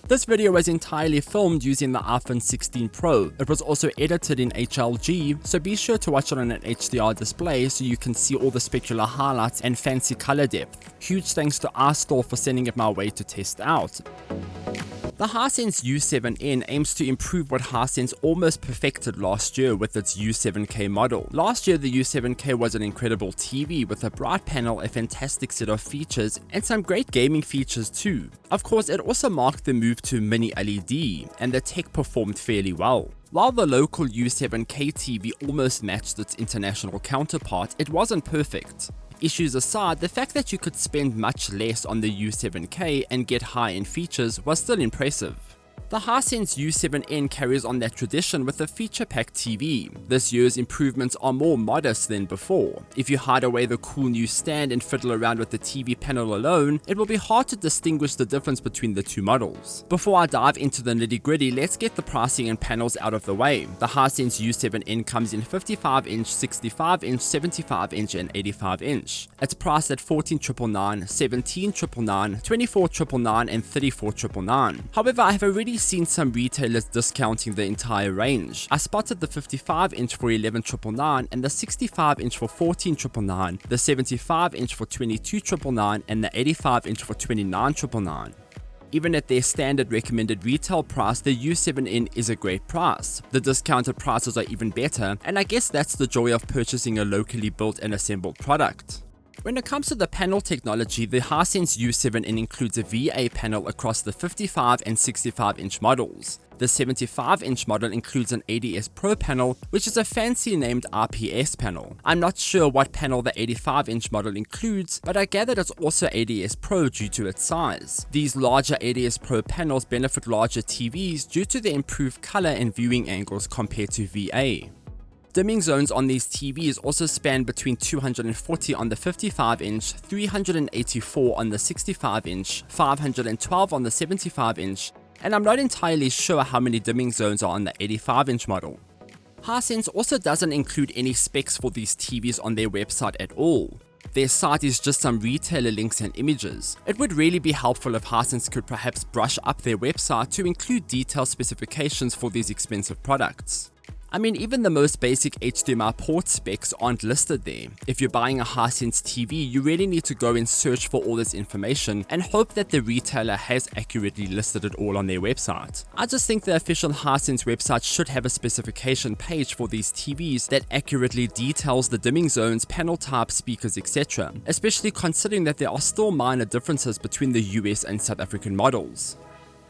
This video was entirely filmed using the iPhone 16 Pro. It was also edited in HLG, so be sure to watch it on an HDR display so you can see all the specular highlights and fancy color depth. Huge thanks to iStore for sending it my way to test out. The Hisense U7N aims to improve what Hisense almost perfected last year with its U7K model. Last year, the U7K was an incredible TV with a bright panel, a fantastic set of features, and some great gaming features too. Of course, it also marked the move to mini LED, and the tech performed fairly well. While the local U7K TV almost matched its international counterpart, it wasn't perfect. Issues aside, the fact that you could spend much less on the U7K and get high-end features was still impressive. The Hisense U7N carries on that tradition with a feature-packed TV. This year's improvements are more modest than before. If you hide away the cool new stand and fiddle around with the TV panel alone, it will be hard to distinguish the difference between the two models. Before I dive into the nitty-gritty, let's get the pricing and panels out of the way. The Hisense U7N comes in 55-inch, 65-inch, 75-inch and 85-inch. It's priced at $14,999, $17,999, $24,999 and $34,999. However, I have already seen some retailers discounting the entire range. I spotted the 55-inch for $11,999 and the 65-inch for $14,999, the 75-inch for $22,999 and the 85-inch for $29,999. Even at their standard recommended retail price, the U7N is a great price. The discounted prices are even better, and I guess that's the joy of purchasing a locally built and assembled product. When it comes to the panel technology, the Hisense U7N includes a VIDAA panel across the 55 and 65-inch models. The 75-inch model includes an ADS Pro panel, which is a fancy named IPS panel. I'm not sure what panel the 85-inch model includes, but I gather it's also ADS Pro due to its size. These larger ADS Pro panels benefit larger TVs due to the improved color and viewing angles compared to VIDAA. Dimming zones on these TVs also span between 240 on the 55-inch, 384 on the 65-inch, 512 on the 75-inch, and I'm not entirely sure how many dimming zones are on the 85-inch model. Hisense also doesn't include any specs for these TVs on their website at all. Their site is just some retailer links and images. It would really be helpful if Hisense could perhaps brush up their website to include detailed specifications for these expensive products. I mean, even the most basic HDMI port specs aren't listed there. If you're buying a Hisense TV, you really need to go and search for all this information and hope that the retailer has accurately listed it all on their website. I just think the official Hisense website should have a specification page for these TVs that accurately details the dimming zones, panel types, speakers, etc., especially considering that there are still minor differences between the US and South African models.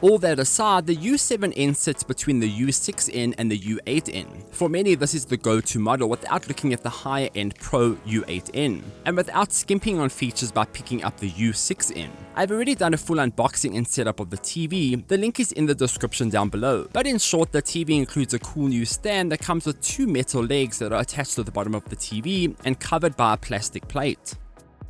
All that aside, the U7N sits between the U6N and the U8N. For many, this is the go-to model without looking at the higher-end Pro U8N, and without skimping on features by picking up the U6N. I've already done a full unboxing and setup of the TV, the link is in the description down below. But in short, the TV includes a cool new stand that comes with two metal legs that are attached to the bottom of the TV and covered by a plastic plate.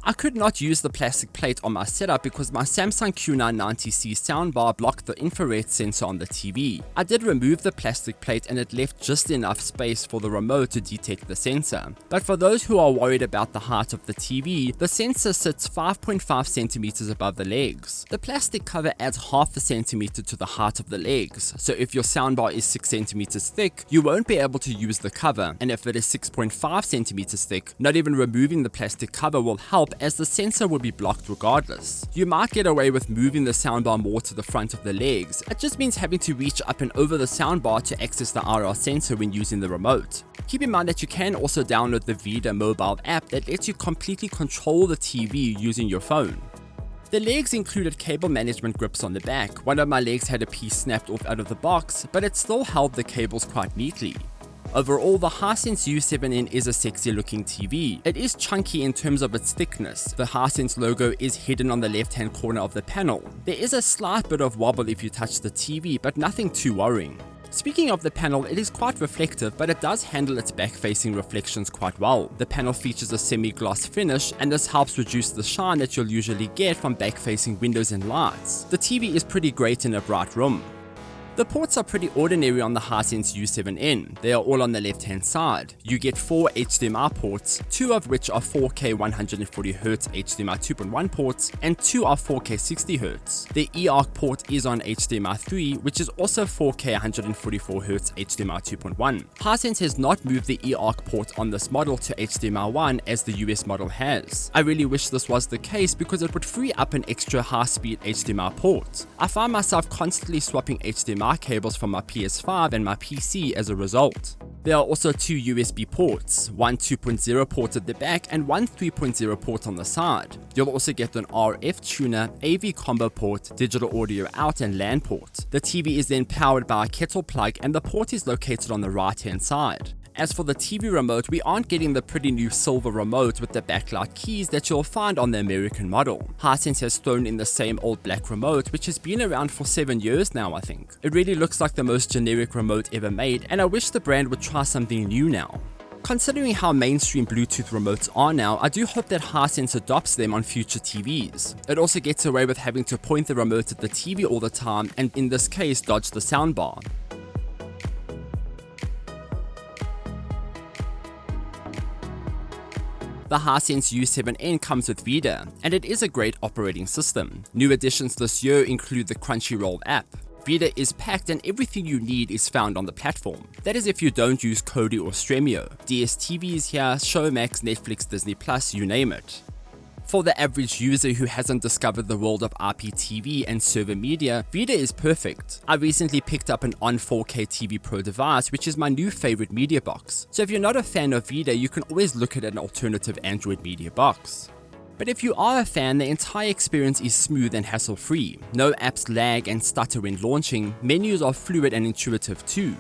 I could not use the plastic plate on my setup because my Samsung Q990C soundbar blocked the infrared sensor on the TV. I did remove the plastic plate and it left just enough space for the remote to detect the sensor. But for those who are worried about the height of the TV, the sensor sits 5.5 centimeters above the legs. The plastic cover adds half a centimeter to the height of the legs, so if your soundbar is 6 centimeters thick, you won't be able to use the cover, and if it is 6.5 centimeters thick, not even removing the plastic cover will help, as the sensor will be blocked regardless. You might get away with moving the soundbar more to the front of the legs. It just means having to reach up and over the soundbar to access the IR sensor when using the remote. Keep in mind that you can also download the VIDAA mobile app that lets you completely control the TV using your phone. The legs included cable management grips on the back. One of my legs had a piece snapped off out of the box, but it still held the cables quite neatly. Overall, the Hisense U7N is a sexy looking TV. It is chunky in terms of its thickness. The Hisense logo is hidden on the left hand corner of the panel. There is a slight bit of wobble if you touch the TV, but nothing too worrying. Speaking of the panel, it is quite reflective, but it does handle its back-facing reflections quite well. The panel features a semi-gloss finish, and this helps reduce the shine that you'll usually get from back-facing windows and lights. The TV is pretty great in a bright room. The ports are pretty ordinary on the Hisense U7N. They are all on the left hand side. You get 4 HDMI ports, 2 of which are 4K 140Hz HDMI 2.1 ports, and 2 are 4K 60Hz. The eARC port is on HDMI 3, which is also 4K 144Hz HDMI 2.1. Hisense has not moved the eARC port on this model to HDMI 1 as the US model has. I really wish this was the case because it would free up an extra high-speed HDMI port. I find myself constantly swapping HDMI cables from my PS5 and my PC as a result. There are also 2 USB ports, one 2.0 port at the back and one 3.0 port on the side. You'll also get an RF tuner, AV combo port, digital audio out and LAN port. The TV is then powered by a kettle plug and the port is located on the right hand side. As for the TV remote, we aren't getting the pretty new silver remote with the backlight keys that you'll find on the American model. Hisense has thrown in the same old black remote, which has been around for 7 years now, I think. It really looks like the most generic remote ever made, and I wish the brand would try something new now. Considering how mainstream Bluetooth remotes are now, I do hope that Hisense adopts them on future TVs. It also gets away with having to point the remote at the TV all the time, and in this case dodge the soundbar. The Hisense U7N comes with VIDAA, and it is a great operating system. New additions this year include the Crunchyroll app. VIDAA is packed and everything you need is found on the platform. That is if you don't use Kodi or Stremio. DSTV is here, Showmax, Netflix, Disney+, you name it. For the average user who hasn't discovered the world of IPTV and server media, VIDAA is perfect. I recently picked up an On 4K TV Pro device, which is my new favorite media box. So if you're not a fan of VIDAA, you can always look at an alternative Android media box. But if you are a fan, the entire experience is smooth and hassle-free. No apps lag and stutter when launching, menus are fluid and intuitive too.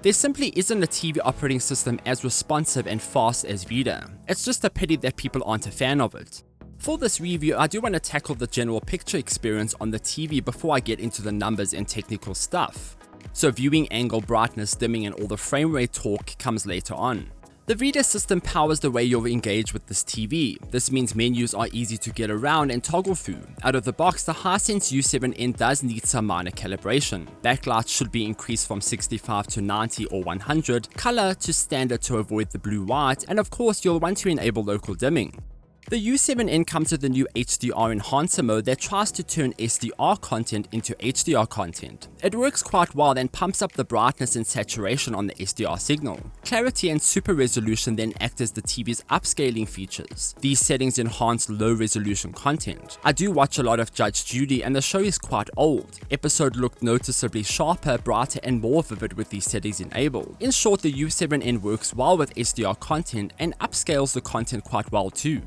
There simply isn't a TV operating system as responsive and fast as VIDAA. It's just a pity that people aren't a fan of it. For this review, I do want to tackle the general picture experience on the TV before I get into the numbers and technical stuff. So viewing angle, brightness, dimming and all the frame rate talk comes later on. The VIDAA system powers the way you'll engage with this TV. This means menus are easy to get around and toggle through. Out of the box, the Hisense U7N does need some minor calibration. Backlight should be increased from 65 to 90 or 100, color to standard to avoid the blue-white, and of course you'll want to enable local dimming. The U7N comes with a new HDR enhancer mode that tries to turn SDR content into HDR content. It works quite well and pumps up the brightness and saturation on the SDR signal. Clarity and super resolution then act as the TV's upscaling features. These settings enhance low resolution content. I do watch a lot of Judge Judy and the show is quite old. Episode looked noticeably sharper, brighter and more vivid with these settings enabled. In short, the U7N works well with SDR content and upscales the content quite well too.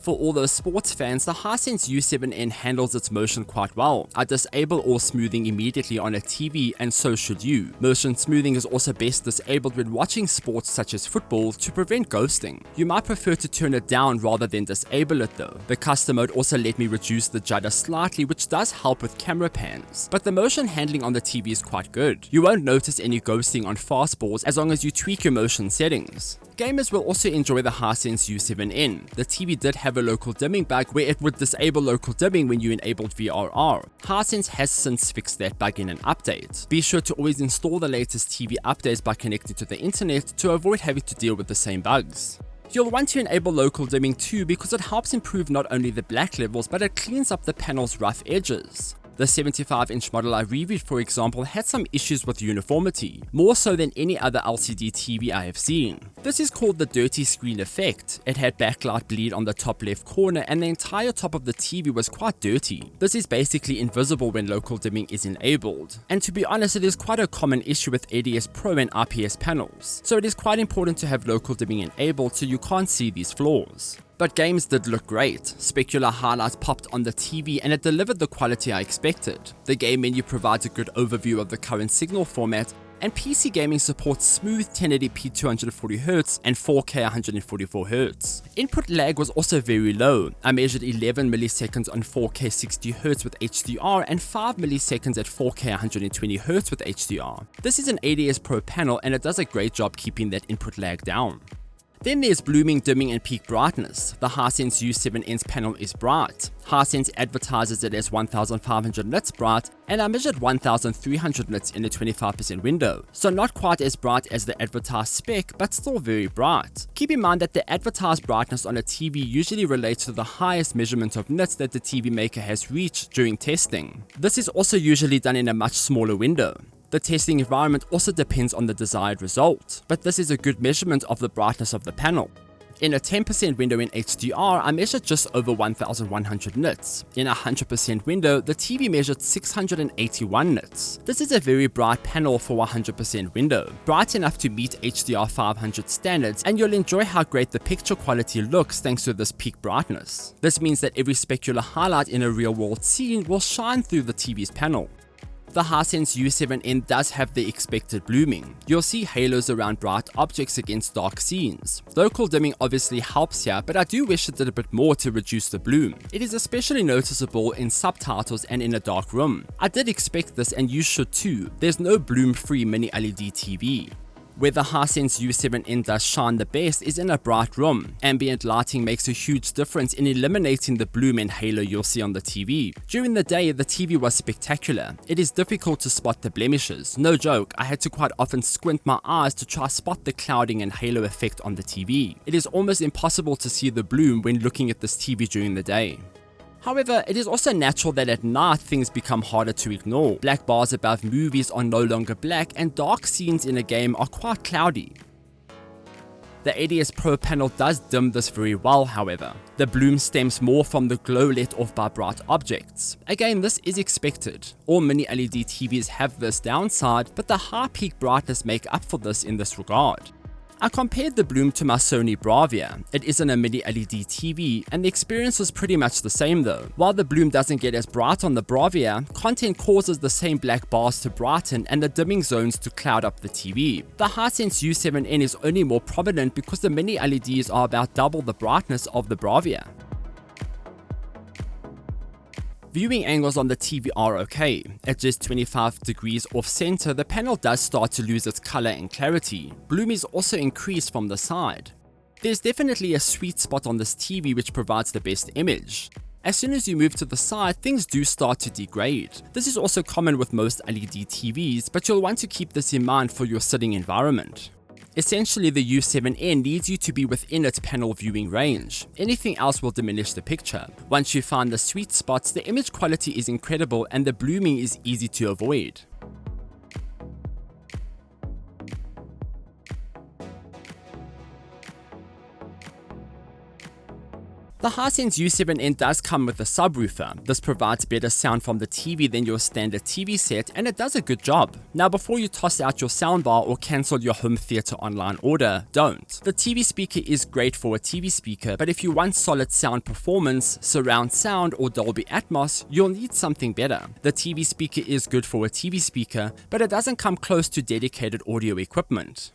For all those sports fans, the Hisense U7N handles its motion quite well. I disable all smoothing immediately on a TV and so should you. Motion smoothing is also best disabled when watching sports such as football to prevent ghosting. You might prefer to turn it down rather than disable it though. The custom mode also let me reduce the judder slightly, which does help with camera pans. But the motion handling on the TV is quite good. You won't notice any ghosting on fastballs as long as you tweak your motion settings. Gamers will also enjoy the Hisense U7N. The TV did have a local dimming bug where it would disable local dimming when you enabled VRR. Hisense has since fixed that bug in an update. Be sure to always install the latest TV updates by connecting to the internet to avoid having to deal with the same bugs. You'll want to enable local dimming too because it helps improve not only the black levels but it cleans up the panel's rough edges. The 75-inch model I reviewed, for example, had some issues with uniformity, more so than any other LCD TV I have seen. This is called the dirty screen effect. It had backlight bleed on the top left corner and the entire top of the TV was quite dirty. This is basically invisible when local dimming is enabled. And to be honest, it is quite a common issue with ADS Pro and IPS panels, so it is quite important to have local dimming enabled so you can't see these flaws. But games did look great. Specular highlights popped on the TV and it delivered the quality I expected. The game menu provides a good overview of the current signal format, and PC gaming supports smooth 1080p 240Hz and 4K 144Hz. Input lag was also very low. I measured 11 milliseconds on 4K 60Hz with HDR and 5 milliseconds at 4K 120Hz with HDR. This is an ADS Pro panel and it does a great job keeping that input lag down. Then there's blooming, dimming, and peak brightness. The Hisense U7N's panel is bright. Hisense advertises it as 1500 nits bright, and I measured 1300 nits in a 25% window, so not quite as bright as the advertised spec, but still very bright. Keep in mind that the advertised brightness on a TV usually relates to the highest measurement of nits that the TV maker has reached during testing. This is also usually done in a much smaller window. The testing environment also depends on the desired result, but this is a good measurement of the brightness of the panel. In a 10% window in HDR, I measured just over 1100 nits. In a 100% window, the TV measured 681 nits. This is a very bright panel for a 100% window, bright enough to meet HDR 500 standards, and you'll enjoy how great the picture quality looks thanks to this peak brightness. This means that every specular highlight in a real-world scene will shine through the TV's panel. The Hisense U7N does have the expected blooming. You'll see halos around bright objects against dark scenes. Local dimming obviously helps here, but I do wish it did a bit more to reduce the bloom. It is especially noticeable in subtitles and in a dark room. I did expect this, and you should too. There's no bloom-free mini LED TV. Where the Hisense U7N does shine the best is in a bright room. Ambient lighting makes a huge difference in eliminating the bloom and halo you'll see on the TV. During the day, the TV was spectacular. It is difficult to spot the blemishes. No joke, I had to quite often squint my eyes to try spot the clouding and halo effect on the TV. It is almost impossible to see the bloom when looking at this TV during the day. However, it is also natural that at night things become harder to ignore. Black bars above movies are no longer black, and dark scenes in a game are quite cloudy. The ADS Pro panel does dim this very well, however. The bloom stems more from the glow let off by bright objects. Again, this is expected. All mini LED TVs have this downside, but the high peak brightness make up for this in this regard. I compared the bloom to my Sony Bravia. It isn't a mini LED TV, and the experience was pretty much the same though. While the bloom doesn't get as bright on the Bravia, content causes the same black bars to brighten and the dimming zones to cloud up the TV. The Hisense U7N is only more prominent because the mini LEDs are about double the brightness of the Bravia. Viewing angles on the TV are okay. At just 25 degrees off center, the panel does start to lose its color and clarity. Bloom is also increased from the side. There's definitely a sweet spot on this TV which provides the best image. As soon as you move to the side, things do start to degrade. This is also common with most LED TVs, but you'll want to keep this in mind for your sitting environment. Essentially, the U7N needs you to be within its panel viewing range. Anything else will diminish the picture. Once you find the sweet spots, the image quality is incredible and the blooming is easy to avoid. The Hisense U7N does come with a subwoofer. This provides better sound from the TV than your standard TV set, and it does a good job. Now, before you toss out your soundbar or cancel your home theater online order, don't. The TV speaker is great for a TV speaker, but if you want solid sound performance, surround sound, or Dolby Atmos, you'll need something better. The TV speaker is good for a TV speaker, but it doesn't come close to dedicated audio equipment.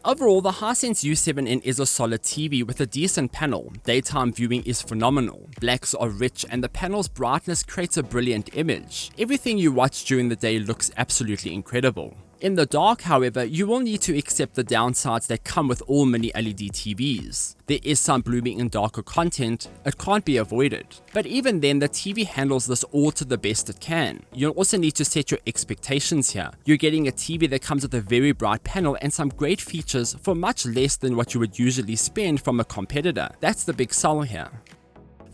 Overall, the Hisense U7N is a solid TV with a decent panel. Daytime viewing is phenomenal. Blacks are rich and the panel's brightness creates a brilliant image. Everything you watch during the day looks absolutely incredible. In the dark, however, you will need to accept the downsides that come with all mini LED TVs. There is some blooming in darker content, it can't be avoided. But even then, the TV handles this all to the best it can. You'll also need to set your expectations here. You're getting a TV that comes with a very bright panel and some great features for much less than what you would usually spend from a competitor. That's the big sell here.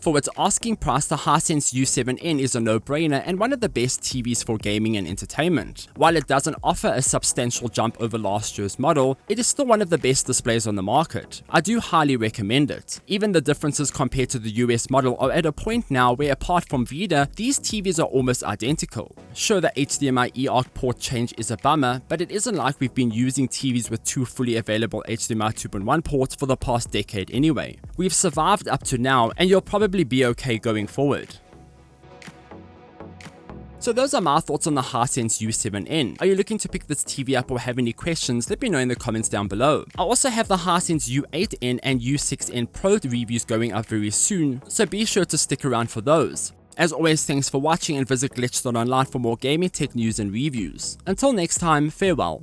For its asking price, the Hisense U7N is a no-brainer and one of the best TVs for gaming and entertainment. While it doesn't offer a substantial jump over last year's model, it is still one of the best displays on the market. I do highly recommend it. Even the differences compared to the US model are at a point now where, apart from VIDAA, these TVs are almost identical. Sure, the HDMI eARC port change is a bummer, but it isn't like we've been using TVs with two fully available HDMI 2.1 ports for the past decade anyway. We've survived up to now, and you'll probably be okay going forward. So those are my thoughts on the Hisense U7N. Are you looking to pick this TV up or have any questions? Let me know in the comments down below. I also have the Hisense U8N and U6N Pro reviews going up very soon, so be sure to stick around for those. As always, thanks for watching and visit glitch.online for more gaming tech news and reviews. Until next time, farewell.